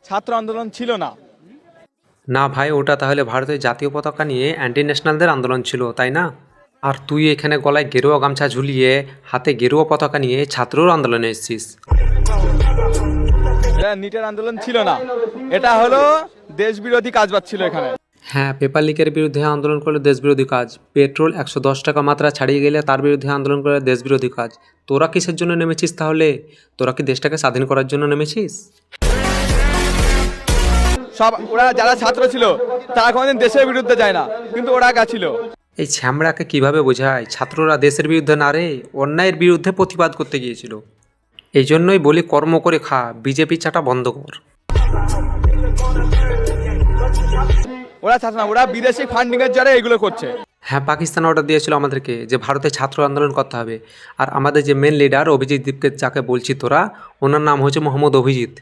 ছাত্র আন্দোলন ছিল না। না ভাই, ওটা তাহলে ভারতের জাতীয় পতাকা নিয়ে অ্যান্টি ন্যাশনালদের আন্দোলন ছিল, তাই না? আর তুই এখানে গলায় গেরুয়া গামছা ঝুলিয়ে হাতে গেরুয়া পতাকা নিয়ে ছাত্রর আন্দোলনে এসেছিস। এটা নিটের আন্দোলন ছিল না, এটা হলো দেশ বিরোধী কাজবাজ ছিল এখানে। হ্যাঁ, পেপার লিকের বিরুদ্ধে আন্দোলন করলে দেশবিরোধী কাজ, পেট্রোল 110 টাকা মাত্রা ছাড়িয়ে গেলে তার বিরুদ্ধে আন্দোলন করলে দেশবিরোধী কাজ। তোরা কিসের জন্য নেমেছিস তাহলে? তোরা কি দেশটাকে স্বাধীন করার জন্য নেমেছিস? সব ওরা যারা ছাত্র ছিল তারা কোনোদিন দেশের বিরুদ্ধে যায় না, কিন্তু ওরা গেছিল। এই ছ্যামড়াকে কিভাবে বোঝায়? ছাত্ররা দেশের বিরুদ্ধে না রে, অন্যায়ের বিরুদ্ধে প্রতিবাদ করতে গিয়েছিল। এই জন্যই বলি, কর্ম করে খা, বিজেপি চাটা বন্ধ কর। ওরা ছাত্র না, ওরা বিদেশি ফান্ডিং এর জন্য এগুলো করছে। হ্যাঁ, পাকিস্তান অর্ডার দিয়েছিল আমাদেরকে যে ভারতে ছাত্র আন্দোলন করতে হবে। আর আমাদের যে মেন লিডার অভিজিৎ দীপকে যাকে বলছি তোরা, ওনার নাম হচ্ছে মোহাম্মদ অভিজিৎ।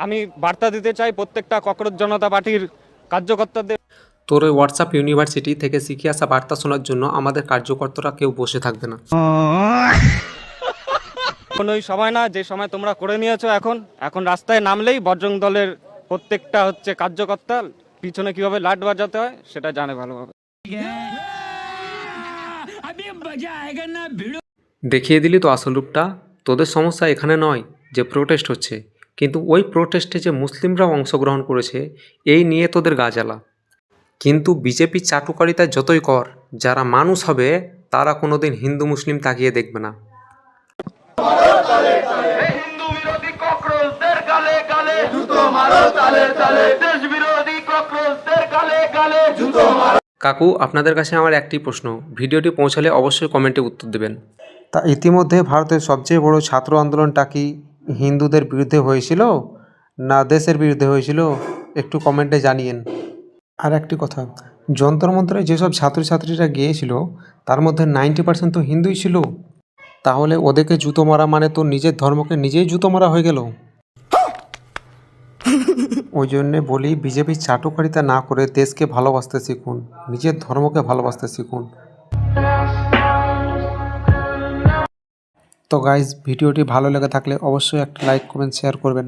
আমি বার্তা দিতে চাই প্রত্যেকটা ককরোচ জনতা পার্টির কার্যকর্তাদের। তোর ওই হোয়াটসঅ্যাপ ইউনিভার্সিটি থেকে শিখে আসা বার্তা শোনার জন্য আমাদের কার্যকর্তারা কেউ বসে থাকবে না। এখন ওই সময় না, যে সময় তোমরা করে নিয়েছো। এখন রাস্তায় নামলেই বজরং দলের প্রত্যেকটা কার্যকর্তা পিছনে কিভাবে লাট বাজাতে হয় সেটা জানে ভালোভাবে। দেখিয়ে দিলি তো আসল রূপটা। তোদের সমস্যা এখানে নয় যে প্রোটেস্ট হচ্ছে, কিন্তু ওই প্রোটেস্টে যে মুসলিমরাও অংশগ্রহণ করেছে এই নিয়ে তোদের গা জ্বালা। কিন্তু বিজেপি চাটুকারিতা যতই কর, যারা মানুষ হবে তারা কোনোদিন হিন্দু মুসলিম তাকিয়ে দেখবে না। কাকু, আপনাদের কাছে আমার একটি প্রশ্ন, ভিডিওটি পৌঁছালে অবশ্যই কমেন্টে উত্তর দেবেন। তা ইতিমধ্যে ভারতের সবচেয়ে বড় ছাত্র আন্দোলনটা কি হিন্দুদের বিরুদ্ধে হয়েছিল না দেশের বিরুদ্ধে হয়েছিল? একটু কমেন্টে জানিয়েন। আর একটি কথা, যন্তর মন্ত্রে যেসব ছাত্রছাত্রীরা গিয়েছিল তার মধ্যে 90% তো হিন্দুই ছিল। তাহলে ওদেরকে জুতো মারা মানে তো নিজের ধর্মকে নিজেই জুতো মারা হয়ে গেল। ওই জন্যে বলি, বিজেপি চাটুকারিতা না করে দেশকে ভালোবাসতে শিখুন, নিজের ধর্মকে ভালোবাসতে শিখুন। তো গাইজ, ভিডিওটি ভালো লেগে থাকলে অবশ্যই একটা লাইক, কমেন্ট, শেয়ার করবেন।